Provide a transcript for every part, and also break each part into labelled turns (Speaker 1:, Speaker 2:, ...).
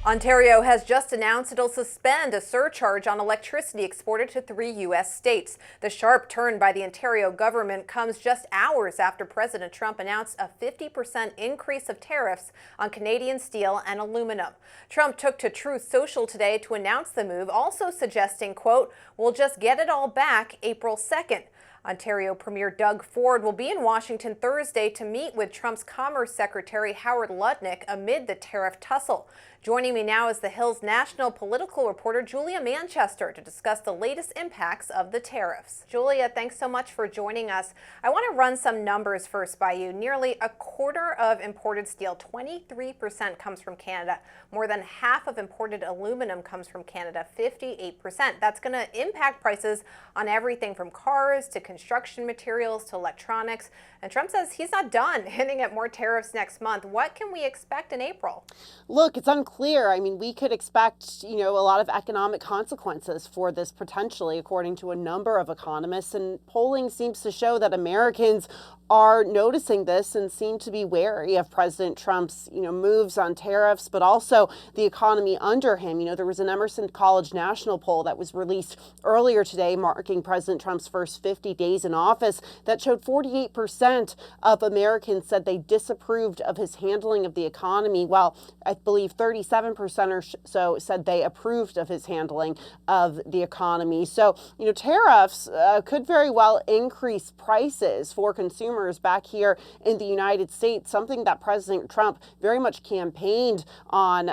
Speaker 1: Ontario has just announced it'll suspend a surcharge on electricity exported to 3 U.S. states. The sharp turn by the Ontario government comes just hours after President Trump announced a 50% increase of tariffs on Canadian steel and aluminum. Trump took to Truth Social today to announce the move, also suggesting, quote, "We'll just get it all back April 2nd. Ontario Premier Doug Ford will be in Washington Thursday to meet with Trump's Commerce Secretary Howard Lutnick amid the tariff tussle. Joining me now is the Hill's national political reporter Julia Manchester to discuss the latest impacts of the tariffs. Julia, thanks so much for joining us. I want to run some numbers first by you. Nearly a quarter of imported steel, 23%, comes from Canada. More than half of imported aluminum comes from Canada, 58%. That's going to impact prices on everything from cars to construction materials to electronics. And Trump says he's not done, hinting at more tariffs next month. What can we expect in April?
Speaker 2: Look, it's unclear. I mean, we could expect, a lot of economic consequences for this potentially, according to a number of economists. And polling seems to show that Americans are noticing this and seem to be wary of President Trump's, moves on tariffs, but also the economy under him. There was an Emerson College national poll that was released earlier today, marking President Trump's first 50 days in office, that showed 48% of Americans said they disapproved of his handling of the economy, while I believe 37% or so said they approved of his handling of the economy. So, tariffs could very well increase prices for consumers back here in the United States, something that President Trump very much campaigned on,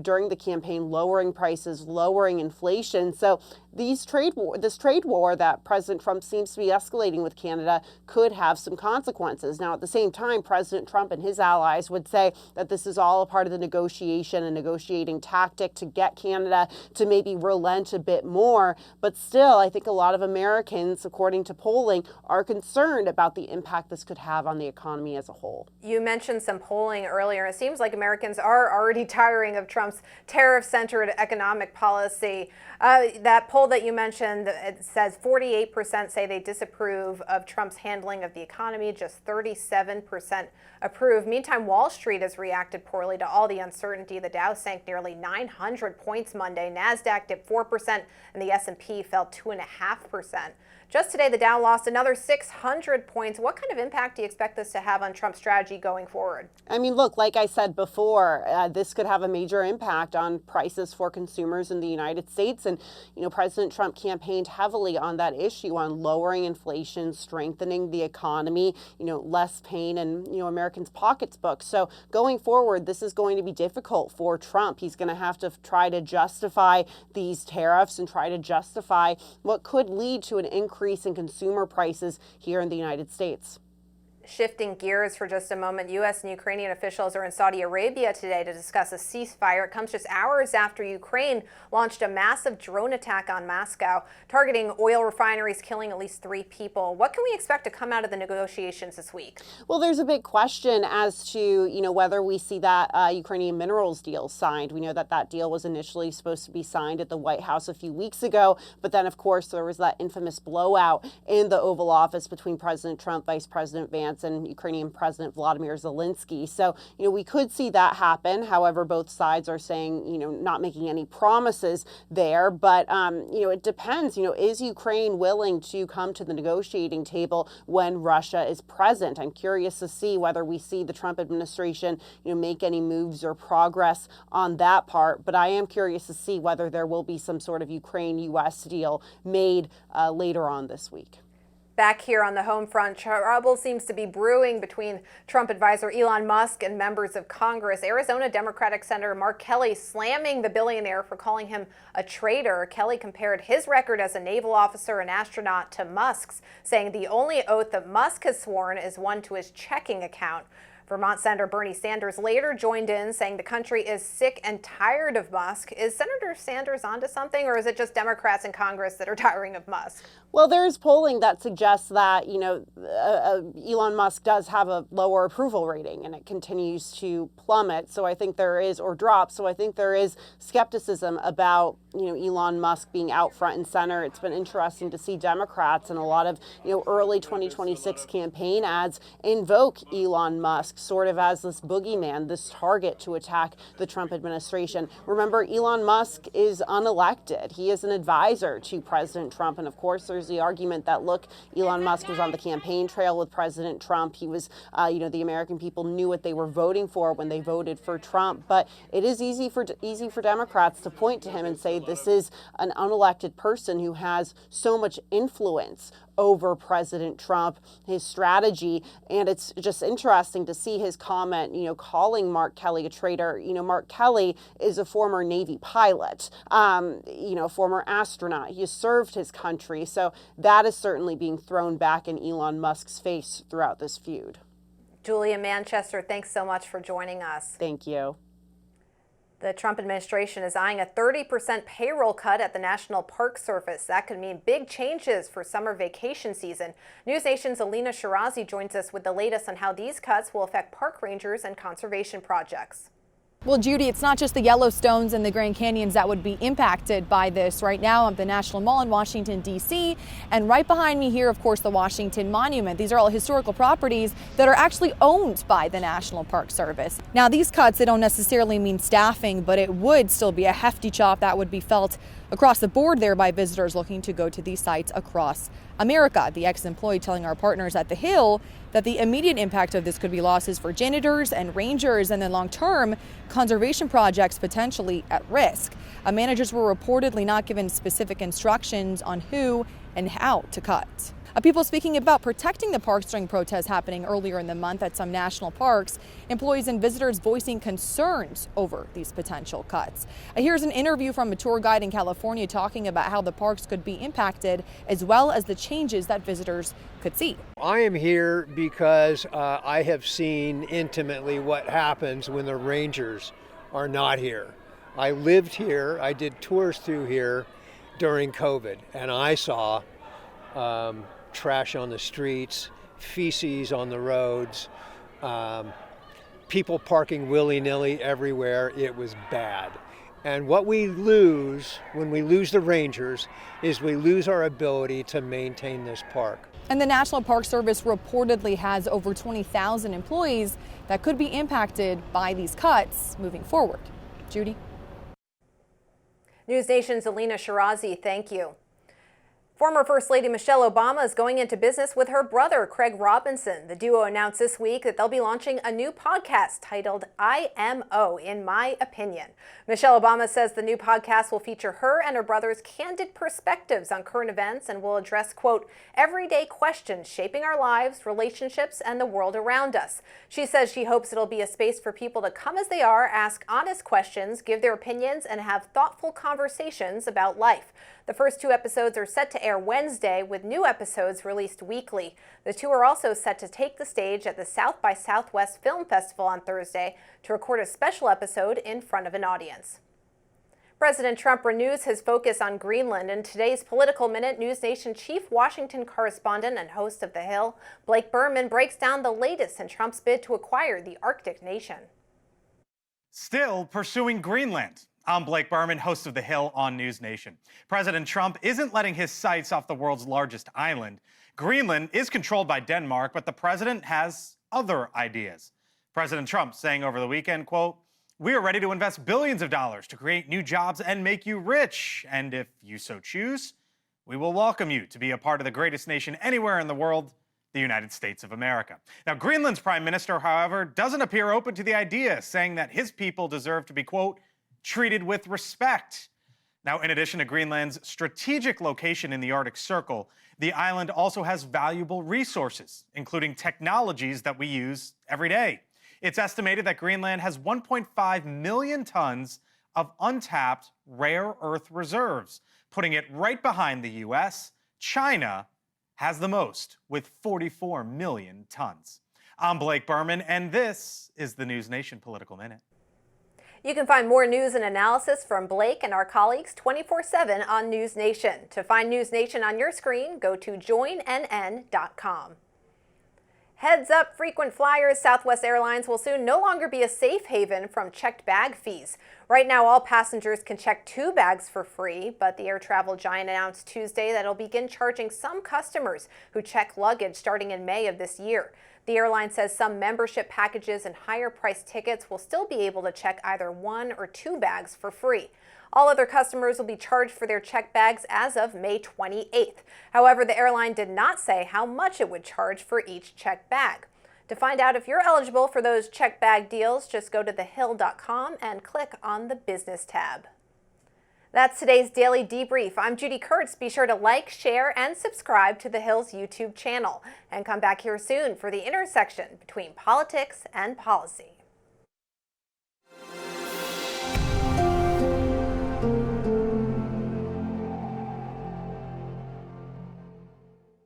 Speaker 2: during the campaign, lowering prices, lowering inflation. So this trade war that President Trump seems to be escalating with Canada could have some consequences. Now, at the same time, President Trump and his allies would say that this is all a part of the negotiation and negotiating tactic to get Canada to maybe relent a bit more. But still, I think a lot of Americans, according to polling, are concerned about the impact this could have on the economy as a whole.
Speaker 1: You mentioned some polling earlier. It seems like Americans are already tiring of Trump's tariff-centered economic policy. That poll that you mentioned, it says 48% say they disapprove of Trump's handling of the economy, just 37% approve. Meantime, Wall Street has reacted poorly to all the uncertainty. The Dow sank nearly 900 points Monday. NASDAQ dipped 4% and the S&P fell 2.5%. Just today, the Dow lost another 600 points. What kind of impact do you expect this to have on Trump's strategy going forward?
Speaker 2: I mean, look, like I said before, this could have a major impact on prices for consumers in the United States. And, President Trump campaigned heavily on that issue, on lowering inflation, strengthening the economy, less pain in, Americans' pocketbooks. So going forward, this is going to be difficult for Trump. He's going to have to try to justify these tariffs and try to justify what could lead to an increase in consumer prices here in the United States.
Speaker 1: Shifting gears for just a moment, U.S. and Ukrainian officials are in Saudi Arabia today to discuss a ceasefire. It comes just hours after Ukraine launched a massive drone attack on Moscow, targeting oil refineries, killing at least 3 people. What can we expect to come out of the negotiations this week?
Speaker 2: Well, there's a big question as to, whether we see that Ukrainian minerals deal signed. We know that that deal was initially supposed to be signed at the White House a few weeks ago, but then, of course, there was that infamous blowout in the Oval Office between President Trump, Vice President Vance, and Ukrainian President Vladimir Zelensky. So, we could see that happen. However, both sides are saying, not making any promises there. But, it depends. Is Ukraine willing to come to the negotiating table when Russia is present? I'm curious to see whether we see the Trump administration, make any moves or progress on that part. But I am curious to see whether there will be some sort of Ukraine-U.S. deal made later on this week.
Speaker 1: Back here on the home front, trouble seems to be brewing between Trump advisor Elon Musk and members of Congress. Arizona Democratic Senator Mark Kelly slamming the billionaire for calling him a traitor. Kelly compared his record as a naval officer and astronaut to Musk's, saying the only oath that Musk has sworn is one to his checking account. Vermont Senator Bernie Sanders later joined in, saying the country is sick and tired of Musk. Is Senator Sanders onto something, or is it just Democrats in Congress that are tiring of Musk?
Speaker 2: Well, there's polling that suggests that, Elon Musk does have a lower approval rating and it continues to plummet. So I think there is, or drop. So I think there is skepticism about, Elon Musk being out front and center. It's been interesting to see Democrats and a lot of, early 2026 campaign ads invoke Elon Musk. sort of as this boogeyman, this target to attack the Trump administration. Remember, Elon Musk is unelected. He is an advisor to President Trump. And of course, there's the argument that, look, Elon Musk was on the campaign trail with President Trump. He was, the American people knew what they were voting for when they voted for Trump. But it is easy for Democrats to point to him and say this is an unelected person who has so much influence over President Trump, his strategy. And it's just interesting to see his comment, calling Mark Kelly a traitor. Mark Kelly is a former Navy pilot, former astronaut. He has served his country. So that is certainly being thrown back in Elon Musk's face throughout this feud.
Speaker 1: Julia Manchester, thanks so much for joining us.
Speaker 2: Thank you.
Speaker 1: The Trump administration is eyeing a 30% payroll cut at the National Park Service. That could mean big changes for summer vacation season. NewsNation's Elina Shirazi joins us with the latest on how these cuts will affect park rangers and conservation projects.
Speaker 3: Well, Judy, it's not just the Yellowstones and the Grand Canyons that would be impacted by this. Right now, I'm at the National Mall in Washington, D.C., and right behind me here, of course, the Washington Monument. These are all historical properties that are actually owned by the National Park Service. Now, these cuts, they don't necessarily mean staffing, but it would still be a hefty chop that would be felt across the board there by visitors looking to go to these sites across America. The ex-employee telling our partners at The Hill that the immediate impact of this could be losses for janitors and rangers, and then long-term conservation projects potentially at risk. Managers were reportedly not given specific instructions on who and how to cut. People speaking about protecting the parks during protests happening earlier in the month at some national parks. Employees and visitors voicing concerns over these potential cuts. Here's an interview from a tour guide in California talking about how the parks could be impacted, as well as the changes that visitors could see.
Speaker 4: I am here because I have seen intimately what happens when the rangers are not here. I lived here, I did tours through here during COVID, and I saw trash on the streets, feces on the roads, people parking willy-nilly everywhere. It was bad. And what we lose when we lose the rangers is we lose our ability to maintain this park.
Speaker 3: And the National Park Service reportedly has over 20,000 employees that could be impacted by these cuts moving forward. Judy?
Speaker 1: NewsNation's Elina Shirazi, thank you. Former First Lady Michelle Obama is going into business with her brother, Craig Robinson. The duo announced this week that they'll be launching a new podcast titled IMO, In My Opinion. Michelle Obama says the new podcast will feature her and her brother's candid perspectives on current events and will address, quote, everyday questions shaping our lives, relationships, and the world around us. She says she hopes it'll be a space for people to come as they are, ask honest questions, give their opinions, and have thoughtful conversations about life. The first 2 episodes are set to air Wednesday, with new episodes released weekly. The 2 are also set to take the stage at the South by Southwest Film Festival on Thursday to record a special episode in front of an audience. President Trump renews his focus on Greenland. In today's Political Minute, NewsNation chief Washington correspondent and host of The Hill, Blake Berman, breaks down the latest in Trump's bid to acquire the Arctic nation.
Speaker 5: Still pursuing Greenland. I'm Blake Berman, host of The Hill on NewsNation. President Trump isn't letting his sights off the world's largest island. Greenland is controlled by Denmark, but the president has other ideas. President Trump saying over the weekend, quote, we are ready to invest billions of dollars to create new jobs and make you rich. And if you so choose, we will welcome you to be a part of the greatest nation anywhere in the world, the United States of America. Now, Greenland's prime minister, however, doesn't appear open to the idea, saying that his people deserve to be, quote, treated with respect. Now, in addition to Greenland's strategic location in the Arctic Circle, the island also has valuable resources, including technologies that we use every day. It's estimated that Greenland has 1.5 million tons of untapped rare earth reserves, putting it right behind the U.S. China has the most, with 44 million tons. I'm Blake Berman, and this is the NewsNation Political Minute.
Speaker 1: You can find more news and analysis from Blake and our colleagues 24/7 on NewsNation. To find NewsNation on your screen, go to joinnn.com. Heads up, frequent flyers, Southwest Airlines will soon no longer be a safe haven from checked bag fees. Right now, all passengers can check 2 bags for free, but the air travel giant announced Tuesday that it'll begin charging some customers who check luggage starting in May of this year. The airline says some membership packages and higher priced tickets will still be able to check either 1 or 2 bags for free. All other customers will be charged for their checked bags as of May 28th. However, the airline did not say how much it would charge for each checked bag. To find out if you're eligible for those checked bag deals, just go to thehill.com and click on the Business tab. That's today's Daily Debrief. I'm Judy Kurtz. Be sure to like, share, and subscribe to The Hill's YouTube channel. And come back here soon for the intersection between politics and policy.